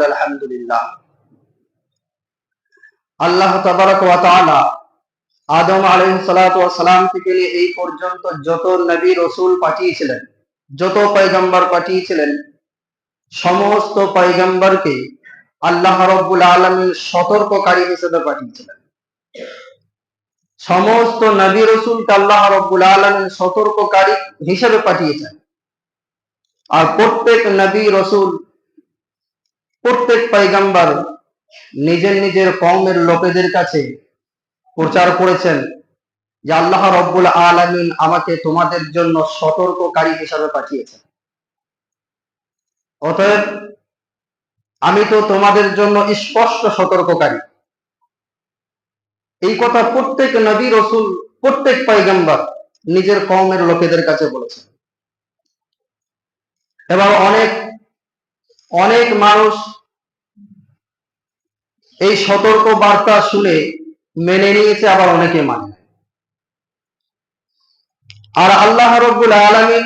আলহামদুলিল্লাহ। আল্লাহ তাবারাক ওয়া তাআলা আদম আলাইহিস সালাতু ওয়াস সালাম থেকে এই পর্যন্ত যত নবী রাসূল পাঠিয়েছিলেন, যত পয়গম্বর পাঠিয়েছিলেন, সমস্ত পয়গম্বরকে আল্লাহ রাব্বুল আলামিন সতর্ককারী হিসেবে পাঠিয়েছিলেন। সমস্ত নবী রাসূলকে আল্লাহ রাব্বুল আলামিন সতর্ককারী হিসেবে পাঠিয়েছেন। আর প্রত্যেক নবী রাসূল, প্রত্যেক পয়গম্বর নিজের নিজের কওমের লোকেদের কাছে প্রচার করেছেন যে আল্লাহ রাব্বুল আলামিন আমাকে তোমাদের জন্য সতর্ককারী হিসেবে পাঠিয়েছেন। অতএব আমি তো তোমাদের জন্য স্পষ্ট সতর্ককারী। এই কথা প্রত্যেক নবী রাসূল, প্রত্যেক পয়গম্বর নিজের কওমের লোকেদের কাছে বলেছেন। এবং অনেক অনেক মানুষ এই সতর্ক বার্তা শুনে মেনে নিয়েছে, আবার অনেকে মানে না। আর আল্লাহ রাব্বুল আলামিন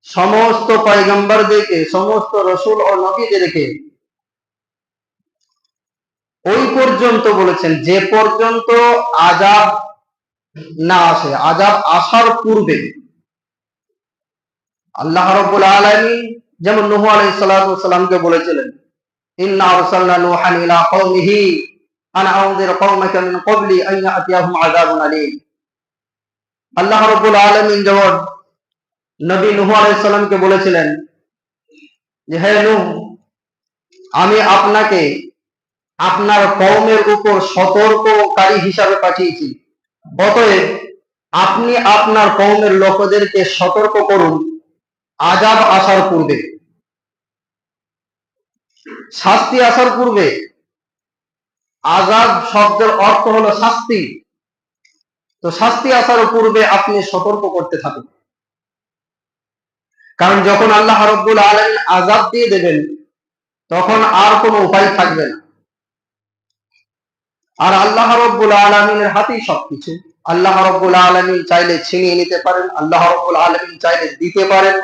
সমস্ত পয়গম্বরদেরকে, সমস্ত রাসূল ও নবীদেরকে ওই পর্যন্ত বলেছেন যে পর্যন্ত আযাব না আসে, আযাব আসার পূর্বে। আল্লাহ রাব্বুল আলামিন যেমন নূহ আলাইহিস সালাতু ওয়াস সালামকে বলেছিলেন, ইন্না আরসালনা নূহান ইলা কওমিহি আন আনযির কওমাকা মিন ক্বাবলি আন ইয়াতিয়াহুম আযাবুন আলীম। আল্লাহ রাব্বুল আলামিন যেমন নবী নূহ আলাইহিস সালামকে বলেছিলেন যে হে নূহ, আমি আপনাকে আপনার কওমের উপর সতর্ককারী হিসাবে পাঠিয়েছি, অতএব আপনি আপনার কওমের লোকদেরকে সতর্ক করুন আযাব আসার পূর্বে, শাস্তি আসার পূর্বে। আযাব শব্দের অর্থ হলো শাস্তি। তো শাস্তি আসার পূর্বে আপনি সতর্ক করতে থাকুন। কারণ যখন আল্লাহ রাব্বুল আলামিন আযাব দিয়ে দেবেন, তখন আর কোনো উপায় থাকবে না। আর আল্লাহ রাব্বুল আলামিনের হাতেই সবকিছু। আল্লাহ রাব্বুল আলামিন চাইলে ছিনিয়ে নিতে পারেন, আল্লাহ রাব্বুল আলামিন চাইলে দিতে পারেন,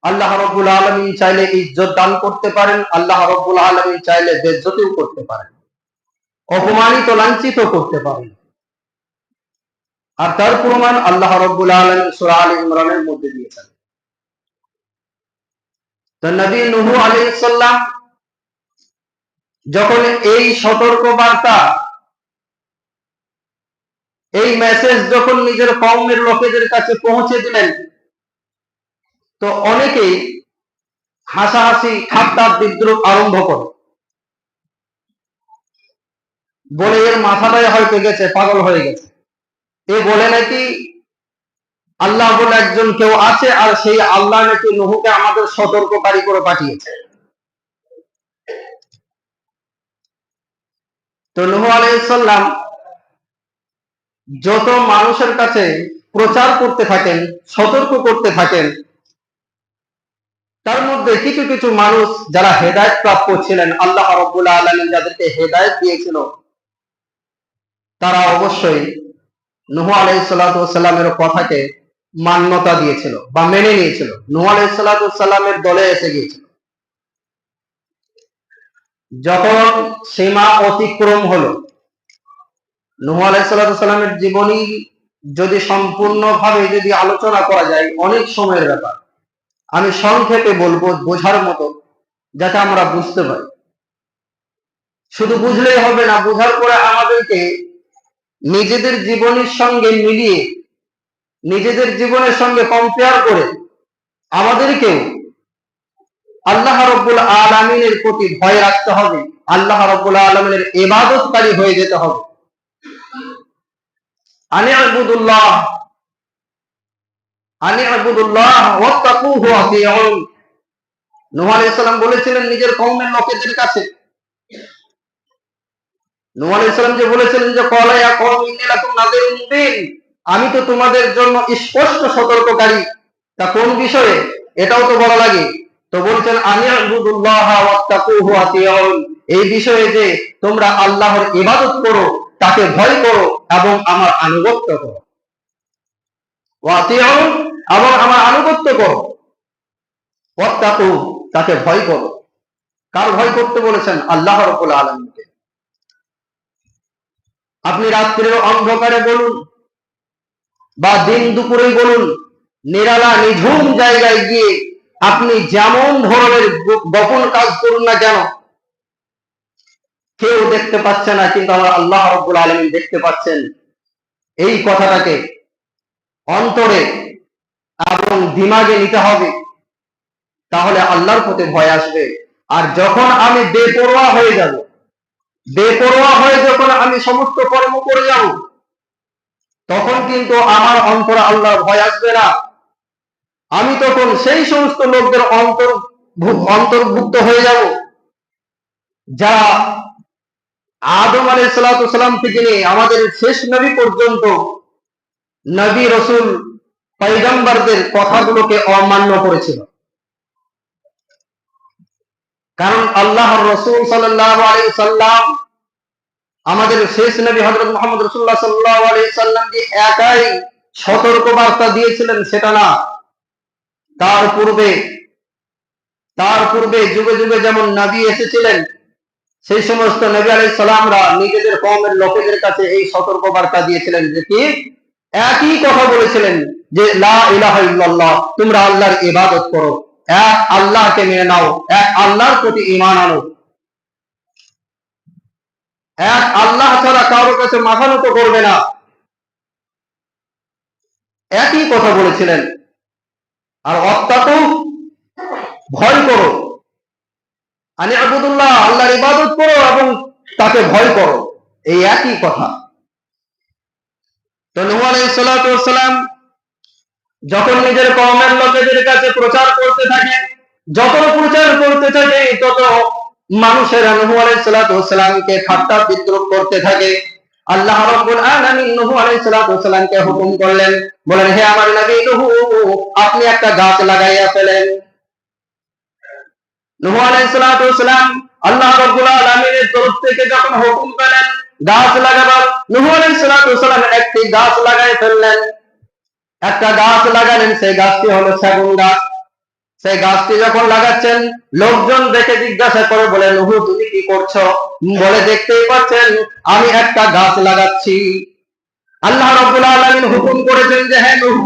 আল্লাহ রাব্বুল আলামিন চাইলে ইজ্জত দান করতে পারেন, আল্লাহ রাব্বুল আলামিন চাইলে বেইজ্জতিও করতে পারেন, অপমানিত লাঞ্ছিত করতে পারেন। আর তার প্রমাণ আল্লাহ রাব্বুল আলামিন সূরা আলে ইমরানের মধ্যে দিয়েছেন। তো নবী নূহ আলাইহিস সালাম যখন এই সতর্ক বার্তা, এই মেসেজ যখন নিজের কওমের লোকেদের কাছে পৌঁছে দিলেন, তো অনেকেই হাসাহাসি, ঠাট্টা, বিদ্রুপ আরম্ভ করে, বলে এর মাথাটাই হয়তো গেছে, পাগল হয়ে গেছে। এ বলে নাকি আল্লাহ বলে একজন কেউ আছে, আর সেই আল্লাহ নাকি নূহকে আমাদের সতর্ককারী করে পাঠিয়েছে। তো নূহ আলাইহিস সালাম যত মানুষের কাছে প্রচার করতে থাকেন, সতর্ক করতে থাকেন, তার মধ্যে কিছু কিছু মানুষ যারা হেদায়েত প্রাপ্য ছিলেন, আল্লাহ রাব্বুল আলামিন যাদেরকে হেদায়েত দিয়েছিল, তারা অবশ্যই নূহ আলাইহিস সালাতু ওয়াস সালামের কথাকে মান্যতা দিয়েছিল বা মেনে নিয়েছিল, নূহ আলাইহিস সালাতু ওয়াস সালামের দলে এসে গিয়েছিল। যখন সীমা অতিক্রম হলো, নূহ আলাইহিস সালাতু ওয়াস সালামের জীবনী যদি সম্পূর্ণভাবে যদি আলোচনা করা যায়, অনেক সময়ের ব্যাপার। আমি সংক্ষেপে বলবো বোঝার মতো, যাতে আমরা বুঝতে পারি। শুধু বুঝলেই হবে না, বোঝার পরে আমাদেরকে নিজেদের জীবনের সঙ্গে মিলিয়ে, নিজেদের জীবনের সঙ্গে কম্পেয়ার করে আমাদেরকেও আল্লাহ রাব্বুল আলামিনের প্রতি ভয় রাখতে হবে, আল্লাহ রাব্বুল আলামিনের ইবাদতকারী হয়ে যেতে হবে। আনি'বুদুল্লাহ ওয়াত্তাকুহু ওয়াতিউন। নূহ আলাইহিস সালাম বলেছিলেন নিজের কওমের লোকেদের কাছে, নূহ আলাইহিস সালাম যে বলেছিলেন যে ক্বালা ইয়া কওমি ইন্নী লাকুম নাযিরুম মুবিন, আমি তো তোমাদের জন্য স্পষ্ট সতর্ককারী। তা কোন বিষয়ে, এটাও তো বলা লাগে। তো বলছেন আনি'বুদুল্লাহ ওয়াত্তাকুহু ওয়াতিউন, এই বিষয়ে যে তোমরা আল্লাহর ইবাদত করো, তাকে ভয় করো এবং আমার আনুগত্য করো। ওয়াতিউন, এবং আমার আনুগত্য করো। ওয়াত্তাকু, তাকে ভয় করো। কার ভয় করতে বলেছেন? আল্লাহ রাব্বুল আলামিনকে। আপনি রাত্রির অন্ধকারে বলুন বা দিন দুপুরেই বলুন, নিরালা নিঝুম জায়গায় গিয়ে আপনি যেমন ধরনের গোপন কাজ করুন না কেন, কেউ দেখতে পাচ্ছে না, কিন্তু আমার আল্লাহ রাব্বুল আলামিন দেখতে পাচ্ছেন। এই কথাটাকে অন্তরে এবং দিমাগে নিতে হবে, তাহলে আল্লাহর প্রতি ভয় আসবে। আর যখন আমি বেপরোয়া হয়ে যাব, বেপরোয়া হয়ে যখন আমি সমস্ত কর্ম করে যাব, তখন কিন্তু আমার অন্তরে আল্লাহর ভয় আসবে না। আমি তখন সেই সমস্ত লোকদের অন্তর্ভুক্ত হয়ে যাব যারা আদম আলাইহিস সালাম থেকে নিয়ে আমাদের শেষ নবী পর্যন্ত নবী রাসূল পয়গম্বরদের কথাগুলোকে অমান্য করেছিল। কারণ আল্লাহর রাসূল সাল্লাল্লাহু আলাইহি সাল্লাম, আমাদের শেষ নবী হযরত মুহাম্মদ রাসূলুল্লাহ সাল্লাল্লাহু আলাইহি সাল্লাম যে একাই সতর্ক বার্তা দিয়েছিলেন সেটা না, তার পূর্বে যুগে যুগে যেমন নবী এসেছিলেন, সেই সমস্ত নবী আলাইহিস সালামরা নিজেদের কওমের লোকেদের কাছে এই সতর্ক বার্তা দিয়েছিলেন যে কি একই কথা বলেছিলেন যে লা ইলাহা ইল্লাল্লাহ, তোমরা আল্লাহর ইবাদত করো, এক আল্লাহকে মেনে নাও, এক আল্লাহর প্রতি ঈমান আনো, এক আল্লাহ ছাড়া কারোর কাছে মাথা নত করবে না। একই কথা বলেছিলেন। আর অত্যাকু, ভয় করো, আনি আবুদুল্লাহ, আল্লাহর ইবাদত করো এবং তাকে ভয় করো, এই একই কথা। তো নূহ আলাইহিস সালাতু ওয়াস সালাম যখন নিজের কওমের লোকেদের কাছে প্রচার করতে থাকে, যত প্রচার করতে থাকে তত মানুষেরা নূহ আলাইহিস সালাতু ওয়াস সালামকে ঠাট্টা বিদ্রূপ করতে থাকে। আল্লাহ রাব্বুল আলামিন নূহ আলাইহিস সালাতু ওয়াস সালামকে হুকুম করলেন, বলেন হে আমার নবী নূহ, আপনি একটা গাছ লাগাইয়া ফেলেন। নূহ আলাইহিস সালাতু ওয়াস সালাম আল্লাহ রাব্বুল আলামিনের তরফ থেকে যখন হুকুম পেলেন গাছ লাগাবার, নূহ আলাইহিস সালাতু ওয়াস সালাম একটি গাছ লাগাই ফেললেন। একটা গাছ লাগালেন, সেই গাছটি হলো সেগুন গাছ। সেই গাছটি যখন লাগাচ্ছেন, লোকজন দেখে জিজ্ঞাসা করে, বলে নূহ তুমি কি করছো? বলে দেখতেই পাচ্ছেন আমি একটা গাছ লাগাচ্ছি। আল্লাহ রাব্বুল আলামিন হুকুম করেছেন যে হ্যাঁ নূহ,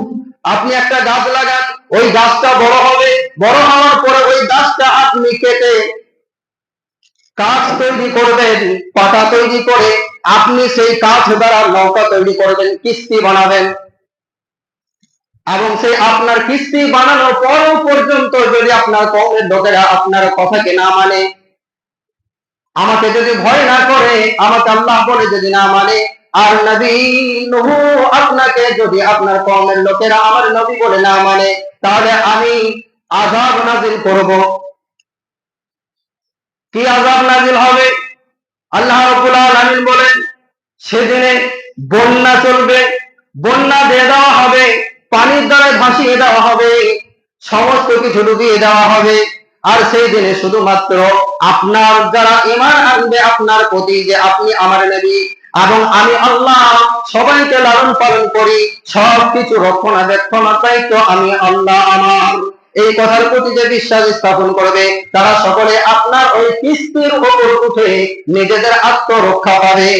আপনি একটা গাছ লাগান, ওই গাছটা বড় হবে, বড় হওয়ার পরে ওই গাছটা আপনি কেটে কাঠ তৈরি করবেন, পাতা তৈরি করে আপনি সেই কাঠ দ্বারা নৌকা তৈরি করবেন, কিস্তি বানাবেন। এবং সেই আপনার কিস্তি বানানোর পর পর্যন্ত যদি আপনার কওমের লোকেরা আপনার কথাকে না মানে, আমাকে যদি ভয় না করে, আমাকে আল্লাহ বলে যদি না মানে, আর নবী নূহ আপনাকে যদি আপনার কওমের লোকেরা আমার নবী বলে না মানে, তাহলে আমি আযাব নাযিল করব। কি আযাব নাযিল হবে? আল্লাহ রাব্বুল আলামিন বলেন সেদিনে বন্যা চলবে, বন্যা দিয়ে দেওয়া হবে, পানির দ্বারা ভাসিয়ে দেওয়া হবে, সমস্ত কিছু ডুবিয়ে দেওয়া হবে। আর সেই দিনে শুধুমাত্র আপনার যারা ঈমান আনবে আপনার প্রতি যে আপনি আমার নবী এবং আমি আল্লাহ সবাইকে লালন পালন করি, সবকিছু রক্ষণাবেক্ষণের দায়িত্ব আমি আল্লাহ আমার, এই কথার প্রতি যে বিশ্বাস স্থাপন করবে তারা সকলে আপনার ওই কিস্তির উপর উঠে নিজেদের আত্মরক্ষা পাবে।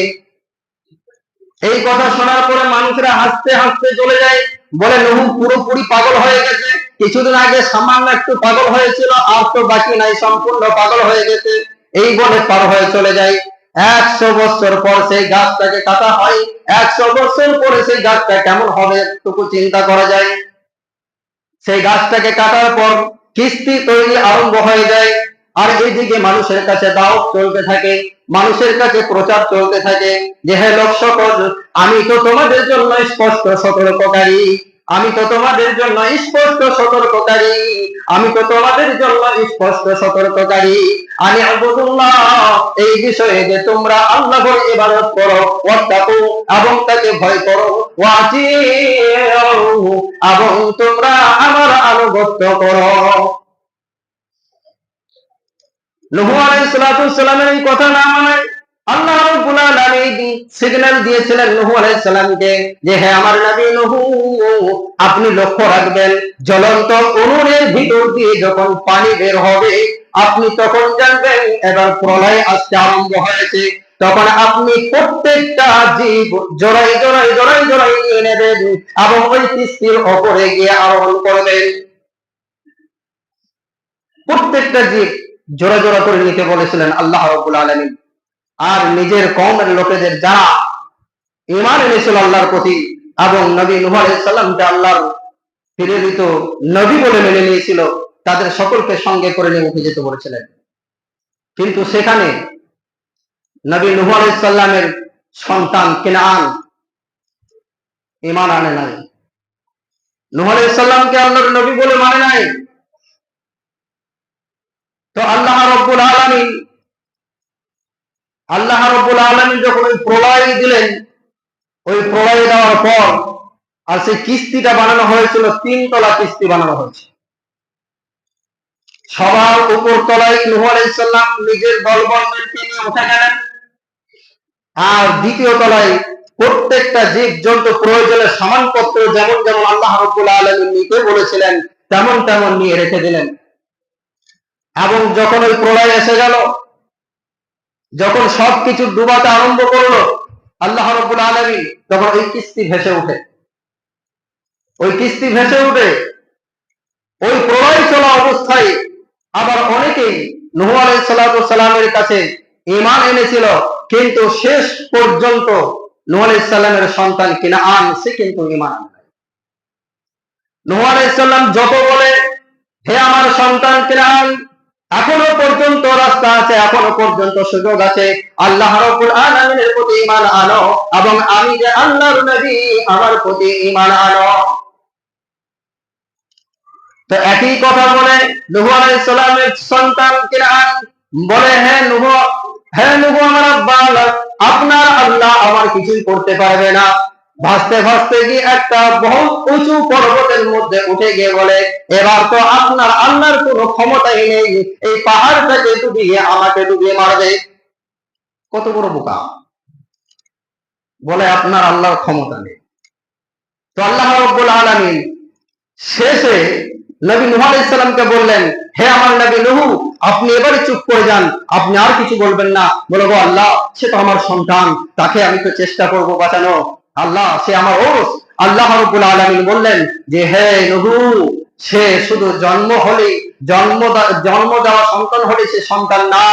এই কথা শোনার পরে মানুষরা হাসতে হাসতে চলে যায়, বলে নূহ পুরোপুরি পাগল হয়ে গেছে, কিছুদিন আগে সামান্য একটু পাগল হয়েছিল, আর তো বাকি নাই, সম্পূর্ণ পাগল হয়ে গেছে, এই বলে পার হয়ে চলে যায়। 100 বছর পর সেই গাছটাকে কাটা হয়। 100 বছর পরে সেই গাছটা কেমন হবে একটু চিন্তা করা যায়। সেই গাছটাকে কাটার পর কিস্তি তৈরি আরম্ভ হয়ে যায়। আর এইদিকে মানুষের কাছে দাওয়াত চলতে থাকে, মানুষের কাছে প্রচার চলতে থাকে যে হে লোক সকল, আমি তো তোমাদের জন্য স্পষ্ট সতর্ককারী, আমি তো তোমাদের জন্য স্পষ্ট সতর্ককারী, আমি তো তোমাদের জন্য স্পষ্ট সতর্ককারী। আমি আবুদুল্লাহ, এই বিষয়ে যে তোমরা আল্লাহর ইবাদত করো, ওয়াত্তাকু, এবং তাকে ভয় করো, ওয়াতিউ, এবং তোমরা আমার আনুগত্য করো। নূহ আলাইহিস সালাতু ওয়াস সালামের এই কথা না মানায় আল্লাহ রাব্বুল আলামিন সিগন্যাল দিয়েছিলেন নূহ আলাইহিস সালামকে যে হে আমার নবী নূহ, আপনি লক্ষ্য রাখবেন জ্বলন্ত উনুনের ভিতর দিয়ে যখন পানি বের হবে, আপনি তখন জানবেন এবার প্রলয় আসতে আরম্ভ হয়েছে। তখন আপনি প্রত্যেকটা জীব জোড়াই জোড়াই জোড়াই জোড়াই নিয়ে নেবেন এবং ওই কিস্তির ওপরে গিয়ে আরোহণ করবেন। প্রত্যেকটা জীব জোড়া জোড়া করে নিতে বলেছিলেন আল্লাহ রাব্বুল আলামিন। আর নিজের কওমের লোকেদের যারা ঈমান এনেছিল আল্লাহর প্রতি এবং নবী নূহ আলাইহিস সালামকে আল্লাহর প্রেরিত নবী বলে মেনে নিয়েছিল, তাদের সকলকে সঙ্গে করে নিয়ে উঠে যেতে বলেছিলেন। কিন্তু সেখানে নবী নূহ আলাইহিস সালামের সন্তান কিনান ঈমান আনে নাই, নূহ আলাইহিস সালামকে আল্লাহর নবী বলে মানে নাই। তো আল্লাহ রাব্বুল আলামিন যখন ওই প্রলয় দিলেন, ওই প্রলয় দেওয়ার পর আর সেই কিস্তিটা বানানো হয়েছিল, 3 তলা কিস্তি বানানো হয়েছে। সবার উপর তলায় নূহ আলাইহিস সালাম নিজের দলবলদেরকে নিয়ে উঠে গেলেন, আর দ্বিতীয় তলায় প্রত্যেকটা জীব জন্তু প্রয়োজনের সামানপত্র যেমন যেমন আল্লাহ রাব্বুল আলামিন নিতে বলেছিলেন তেমন তেমন নিয়ে রেখে দিলেন। এবং যখন ওই প্রলয় এসে গেল, যখন সবকিছু ডুবাতে আরম্ভ করলো আল্লাহ রাব্বুল আলামিন, তখন ওই কিস্তি ভেসে উঠে ওই প্রলয় চলা অবস্থায় আবার অনেকেই নূহ আলাইহিস সালামের কাছে ঈমান এনেছিল, কিন্তু শেষ পর্যন্ত নূহ আলাইহিস সালামের সন্তান কিনান সে কিন্তু ঈমান আনে নাই। নূহ আলাইহিস সালাম যত বলে, হে আমার সন্তান কিনান, এখনো পর্যন্ত রাস্তা আছে, এখনো পর্যন্ত সুযোগ আছে, আল্লাহ রাব্বুল আলামিনের প্রতি ঈমান আনো এবং আমি যে আল্লাহর নবী আমার প্রতি ঈমান আনো। তো একই কথা বলে নূহ আলাইহিস সালামের সন্তান কিনান বলে, হে নূহ আমার আব্বা, আপনার আল্লাহ আমার কিছুই করতে পারবে না। ভাসতে ভাসতে গিয়ে একটা বহুত উঁচু পর্বতের মধ্যে উঠে গিয়ে বলে, এবার তো আপনার আল্লাহর কোনো ক্ষমতাই নেই, এই পাহাড়টাকে ডুবিয়ে আমাকে ডুবিয়ে মারবে। কত বড় বোকা! বলে আপনার আল্লাহর ক্ষমতা নেই। তো আল্লাহ রাব্বুল আলামিন শেষে নবী নূহ আলাইহিস সালামকে বললেন, হে আমার নবী নূহ, আপনি এবারে চুপ করে যান, আপনি আর কিছু বলবেন না। বলে, গো আল্লাহ, সে তো আমার সন্তান, তাকে আমি তো চেষ্টা করব বাঁচানো। আল্লাহ, সে আমার ওরস। আল্লাহ রাব্বুল আলামিন বললেন যে, হে নূহ, সে শুধু জন্ম দেওয়া সন্তান হলে সে সন্তান না।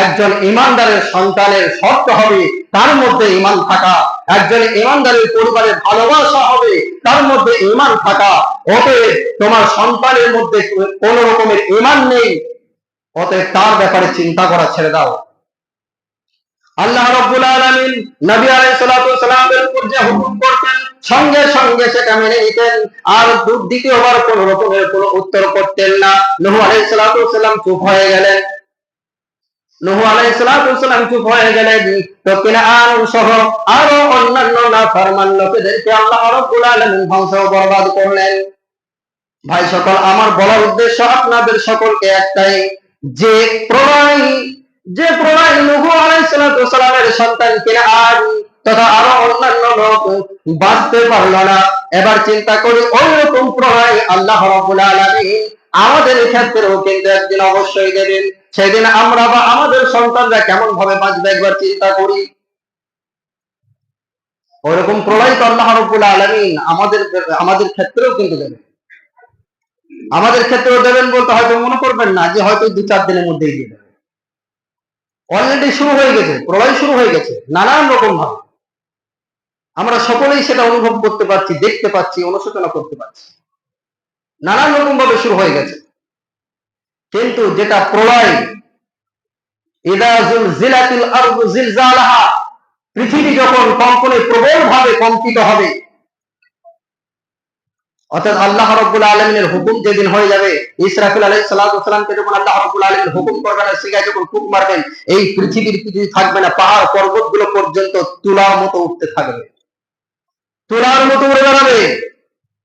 একজন ঈমানদারের সন্তানের শর্ত হবে তার মধ্যে ঈমান থাকা, একজন ঈমানদারের পরিবারের ভালোবাসা হবে তার মধ্যে ঈমান থাকা। অতএব তোমার সন্তানের মধ্যে কোন রকমের ঈমান নেই, অতএব তার ব্যাপারে চিন্তা করা ছেড়ে দাও। আল্লাহ রাব্বুল আলামিন নবী আলাইহিস সালামের উপর যে হুকুম করতেন সঙ্গে সঙ্গে সেটা মেনে নিতেন, আর দ্বিতীয়বার কোন রকমের কোন উত্তর করতেন না। নূহ আলাইহিস সালাম চুপ হয়ে গেলেন। তো কিনান সহ আরো অন্যান্য নাফরমান লোকেদেরকে আল্লাহ রাব্বুল আলামিন ধ্বংস বরবাদ করলেন। ভাই সকল, আমার বলার উদ্দেশ্য আপনাদের সকলকে একটাই, যে প্রলয় নূহ আলাইহিস সালামের সন্তান কিনান তথা আরো অন্যান্য লোক বাঁচতে পারলো না। এবার চিন্তা করি, ওই রকম প্রলয় আল্লাহ রাব্বুল আলামিন আমাদের ক্ষেত্রেও কিন্তু একদিন অবশ্যই দেবেন। সেদিন আমরা বা আমাদের সন্তানরা কেমন ভাবে বাঁচবে একবার চিন্তা করি। ওইরকম প্রলয় তো আল্লাহ রাব্বুল আলামিন আমাদের ক্ষেত্রেও কিন্তু দেবেন। আমাদের ক্ষেত্রেও দেবেন বলতে হয়তো মনে করবেন না যে হয়তো 2-4 দিনের মধ্যেই দিয়ে দেবেন। অলরেডি শুরু হয়ে গেছে, প্রলয় শুরু হয়ে গেছে নানান রকম ভাবে। আমরা সকলেই সেটা অনুভব করতে পারছি, দেখতে পাচ্ছি, অনুশোচনা করতে পারছি। নানান রকম ভাবে শুরু হয়ে গেছে। কিন্তু যেটা প্রলয়, ইদা জুলজিলাতিল আরদু জিলজালাহা, পৃথিবী যখন কম্পনে প্রবল ভাবে কম্পিত হবে, অর্থাৎ আল্লাহ রাব্বুল আলামিনের হুকুম যেদিন হয়ে যাবে, ইসরাফিল আলাইহিস সালামকে যখন আল্লাহ রাব্বুল আলামিন হুকুম করবেন আর সিগায় যখন ফুঁক মারবেন, এই পৃথিবীর কিছু থাকবে না, পাহাড় পর্বতগুলো পর্যন্ত তুলার মতো উঠতে থাকবে, তুলার মতো উড়ে বেড়াবে,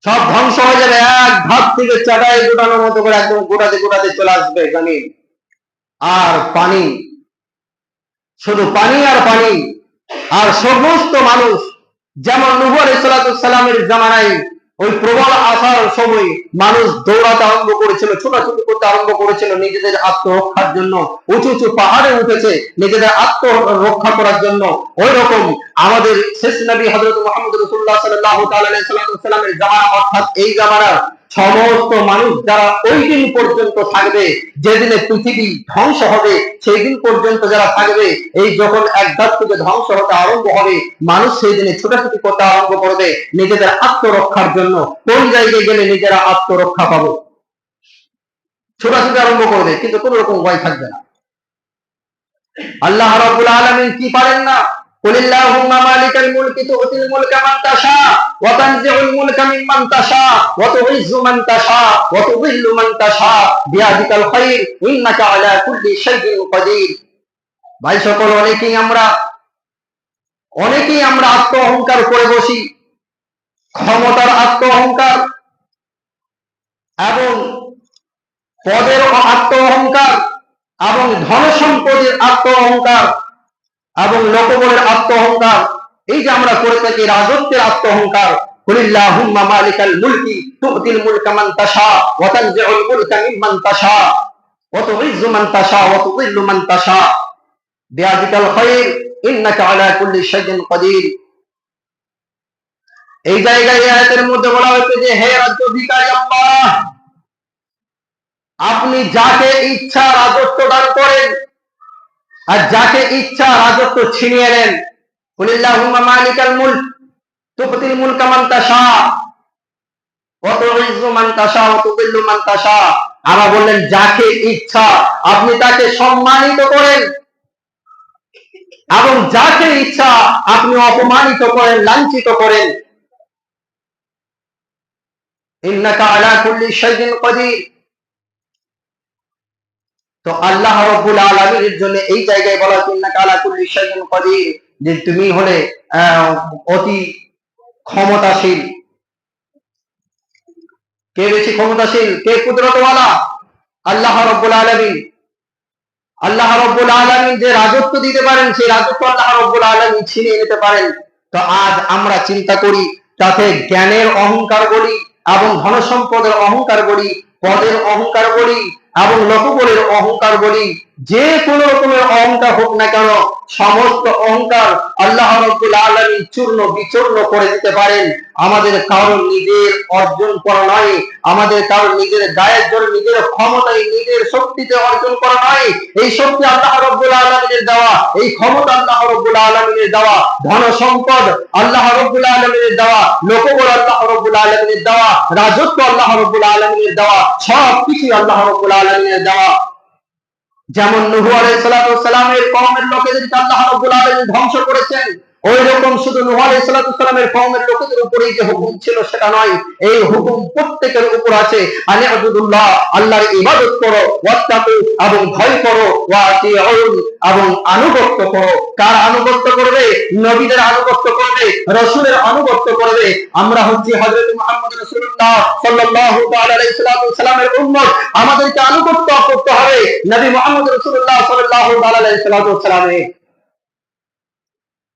সব ধ্বংস হয়ে যাবে। এক ধাপ থেকে চাটাই গোটানোর মতো করে একদম গোটাতে গোটাতে চলে আসবে জমিন। আর পানি, শুধু পানি আর পানি। আর সমস্ত মানুষ যেমন নূহ আলাইহিস সালামের জামানায় ওই প্রবল আসার সময় মানুষ দৌড়াতে আরম্ভ করেছিল, ছোটাছুটি করতে আরম্ভ করেছিল নিজেদের আত্মরক্ষার জন্য, উঁচু উঁচু পাহাড়ে উঠেছে নিজেদের আত্মরক্ষা করার জন্য। ওই রকম আমাদের শেষ নবী হযরত মুহাম্মদ রাসূলুল্লাহ সাল্লাল্লাহু তাআলা আলাইহি সাল্লামের জামানা, অর্থাৎ এই জামানার সমস্ত মানুষ যারা ওই দিন পর্যন্ত থাকবে, যেদিনে পৃথিবী ধ্বংস হবে, সেই দিন পর্যন্ত যারা থাকবে, এই যখন এক ধাপ থেকে ধ্বংস হতে আরম্ভ হবে, মানুষ সেই দিনে ছোটাছুটি করতে আরম্ভ করবে নিজেদের আত্মরক্ষার জন্য। কোন জায়গায় গেলে নিজেরা আত্মরক্ষা পাবো, ছোটাছুটি আরম্ভ করবে, কিন্তু কোন রকম ভয় থাকবে না। আল্লাহ রাব্বুল আলামিন কি পারেন না? কুলিল্লাহুম্মা মালিকাল মুলকি তু'তিল মুলকা মান তাশা ওয়া তানজি'ুল মুলকা মিম্মান তাশা ওয়া তু'ইজ্জু মান তাশা ওয়া তুযিল্লু মান তাশা বিয়াদিকাল খায়র ইন্নাকা আলা কুল্লি শাইইন কাদির। ভাই সকল, অনেকেই আমরা আত্ম অহংকার করে বসি, ক্ষমতার আত্ম অহংকার এবং পদের আত্ম অহংকার এবং ধন সম্পদের আত্ম অহংকার এবং লোকবলের আত্ম অহংকার, এই যে আমরা করে থাকি রাজত্বের আত্ম অহংকার। কুলিল্লাহুম্মা মালিকাল মুলকি তু'তিল মুলকা মান তাশা ওয়া তানজি'ুল মুলকা মিম্মান তাশা ওয়া তু'ইজ্জু মান তাশা ওয়া তুযিল্লু মান তাশা বিয়াদিকাল খায়র ইন্নাকা আলা কুল্লি শাইইন কাদির। এই জায়গায় এই আয়াতের মধ্যে বলা হয়েছে যে হে রাজ্যাধিকারী আল্লাহ, আপনি যাকে ইচ্ছা রাজত্ব দান করেন আর যাকে ইচ্ছা রাজত্ব ছিনিয়ে নেন। কুলিল্লাহুম্মা মালিকাল মুলক তু'তিল মুলকা মান তাশা ওয়া তু'ইজ্জু মান তাশা ওয়া তুযিল্লু মান তাশা। আবার বললেন যাকে ইচ্ছা আপনি তাকে সম্মানিত করেন এবং যাকে ইচ্ছা আপনি অপমানিত করেন, লাঞ্ছিত করেন। ইন্নাকা আলা কুল্লি শাইইন কাদির। তো আল্লাহ রাব্বুল আলামিনের জন্য এই জায়গায় বলা হচ্ছে ইন্নাকা আলা কুল্লি শাইইন কাদির, যে তুমি হলে অতি ক্ষমতাশীল। কে বেশি ক্ষমতাশীল, কে কুদরতওয়ালা? আল্লাহ রাব্বুল আলামিন। আল্লাহ রাব্বুল আলামিন যে রাজত্ব দিতে পারেন, সেই রাজত্ব আল্লাহ রাব্বুল আলামিন ছিনিয়ে নিতে পারেন। তো আজ আমরা চিন্তা করি, তাতে জ্ঞানের অহংকার বলি এবং ধন সম্পদের অহংকার বলি, পদের অহংকার বলি এবং লোকবলের অহংকার বলি, যে কোন রকমের অহংকার হোক না কেন, সমস্ত অহংকার আল্লাহ রাব্বুল আলামিন চূর্ণ বিচূর্ণ করে দিতে পারেন। আমাদের কারণ নিজের অর্জন করা নয়, আমাদের কারণ নিজের গায়ের জোর, নিজের ক্ষমতায়, নিজের শক্তিতে অর্জন করা নয়। এই শক্তি আল্লাহ রাব্বুল আলামিনের দেওয়া, এই ক্ষমতা আল্লাহ রাব্বুল আলামিনের দেওয়া, ধন সম্পদ আল্লাহ রাব্বুল আলামিনের দেওয়া, লোকবল আল্লাহ রাব্বুল আলামিনের দেওয়া, রাজত্ব আল্লাহ রাব্বুল আলামিনের দেওয়া, সব কিছু আল্লাহ রাব্বুল আলামিনের দেওয়া। যেমন নূহ আলাইহিস সালামের কওমের লোকেদেরকে আল্লাহ রাব্বুল আলামিন ধ্বংস করেছেন, ওই রকম শুধু নূহ আলাইহিস সালামের কওমের লোকেদের উপরেই যে হুকুম ছিল সেটা নয়, এই হুকুম প্রত্যেকের উপর আছে। আনি আবুদুল্লাহ, আল্লাহর ইবাদত করো, ওয়াত্তাকু এবং ভয় করো, ওয়াতিউন এবং আনুগত্য করো। কার আনুগত্য করবে? নবীদের আনুগত্য করবে, রাসূলের আনুগত্য করবে। আমরা হচ্ছি হযরত মুহাম্মদ রাসূলুল্লাহ সাল্লাল্লাহু তাআলা আলাইহি সাল্লামের উম্মত, আমাদেরকে আনুগত্য করতে হবে নবী মুহাম্মদ রাসূলুল্লাহ সাল্লাল্লাহু তাআলা আলাইহি সাল্লামের।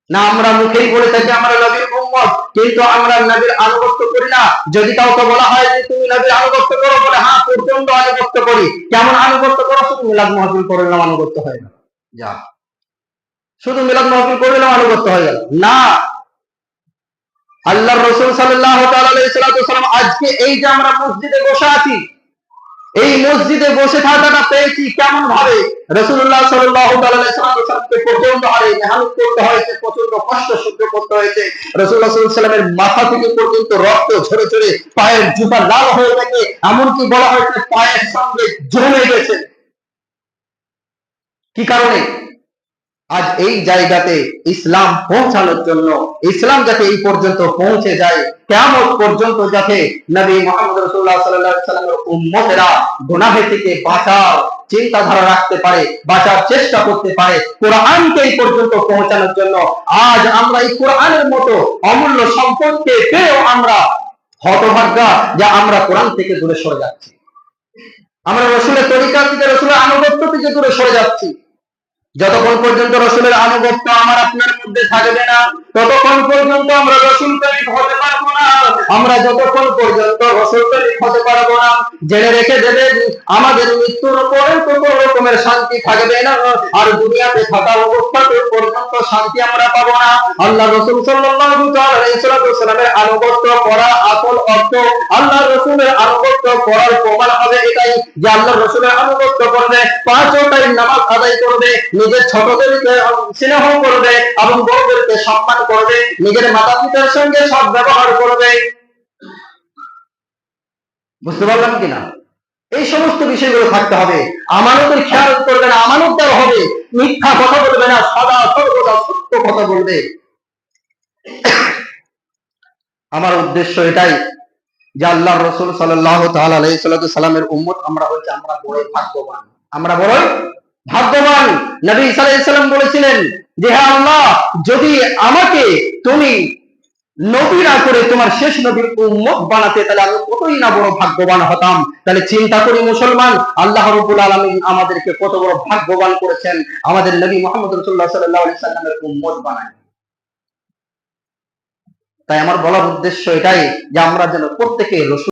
না আমরা মুখেই বলে থাকি আমরা নবীর উম্মত, কিন্তু আমরা নবীর আনুগত্য করি না। যদি কাউকে বলা হয় যে তুমি নবীর আনুগত্য করো, বলে হ্যাঁ প্রচন্ড আনুগত্য করি। কেমন আনুগত্য করো? শুধু মিলাদ মাহফিল করলাম আনুগত্য হয়ে গেল, যা শুধু মিলাদ মাহফিল করলাম আনুগত্য হয়ে গেল না। আল্লাহর রাসূল সাল্লাল্লাহু তাআলা আলাইহি সাল্লাম আজকে এই যে আমরা মসজিদে বসে আছি, এই মসজিদে বসে থাকাটা পেয়েছি কেমন ভাবে? রাসূলুল্লাহ সাল্লাল্লাহু তাআলা আলাইহি সাল্লামকে প্রচন্ড হারে মেহনত করতে হয়েছে, প্রচন্ড কষ্ট সহ্য করতে হয়েছে। রাসূলুল্লাহ সাল্লাল্লাহু আলাইহি সাল্লামের মাথা থেকে পর্যন্ত রক্ত ঝরে ঝরে পায়ের জুতা লাল হয়ে থাকে, এমনকি বলা হয়েছে পায়ের সঙ্গে জমে গেছে। কি কারণে? আজ এই জায়গাতে ইসলাম পৌঁছানোর জন্য, ইসলাম যাতে এই পর্যন্ত পৌঁছে যায়, কিয়ামত পর্যন্ত যাতে নবী মুহাম্মদ রাসূলুল্লাহ সাল্লাল্লাহু আলাইহি ওয়াসাল্লামের উম্মতেরা গুনাহ থেকে বাঁচার চিন্তাধারা রাখতে পারে, বাঁচার চেষ্টা করতে পারে, কোরআনকে এই পর্যন্ত পৌঁছানোর জন্য। আজ আমরা এই কোরআনের মতো অমূল্য সম্পদকে পেয়েও আমরা হতভাগ্যা যে আমরা কোরআন থেকে দূরে সরে যাচ্ছি, আমরা রাসূলের তরিকা থেকে, রাসূলের আনুগত্য থেকে দূরে সরে যাচ্ছি। যতক্ষণ পর্যন্ত রাসূলের আনুগত্য আমার আপনার মধ্যে থাকবে না, ততক্ষণ পর্যন্ত আমরা রাসূল প্রেমিক হতে পারবো না। আমরা যতক্ষণ পর্যন্ত রাসূল প্রেমিক হতে পারবো না, জেনে রেখে দেবেন আমাদের মৃত্যুর পরে কোনো রকমের শান্তি থাকবে না, আর দুনিয়াতে থাকা অবস্থাতে পর্যন্ত শান্তি আমরা পাবো না। আল্লাহ রাসূল সাল্লাল্লাহু আলাইহি ওয়াসাল্লামের আনুগত্য করা আসল অর্থ, আল্লাহ রাসূলের আনুগত্য করার প্রমাণ হবে এটাই যে আল্লাহ রাসূলের আনুগত্য করবে, 5 ওয়াক্ত নামাজ আদায় করবে, নিজের ছোটদেরকে স্নেহ করবে এবং বড়দেরকে সম্মান করবে, নিজের মাতা-পিতার সঙ্গে সদ্ব্যবহার করবে। বুঝতে পারলাম কিনা? এই সমস্ত বিষয়গুলো থাকতে হবে। আমানতের খেয়াল করবে না, আমানতদার হবে, মিথ্যা কথা বলবে না, সদা সর্বদা সত্য কথা বলবে। আমার উদ্দেশ্য এটাই যে আল্লাহর রাসূল সাল্লাল্লাহু তাআলা আলাইহি সাল্লামের উম্মত আমরা হইছি, আমরা বড় ভাগ্যবান, আমরা বড় ভাগ্যবান। নবী ঈসা আলাইহিস সালাম বলেছিলেন যে হে আল্লাহ, যদি আমাকে তুমি নবী না করে তোমার শেষ নবীর উম্মত বানাতে, তাহলে আমি কতই না বড় ভাগ্যবান হতাম। তাহলে চিন্তা করি মুসলমান, আল্লাহ রাব্বুল আলামিন আমাদেরকে কত বড় ভাগ্যবান করেছেন, আমাদের নবী মুহাম্মদ রাসূলুল্লাহ সাল্লাল্লাহু আলাইহি সাল্লামের উম্মত বানায়। তাই আমার বলার উদ্দেশ্য এটাই যে আমরা যেন প্রত্যেকে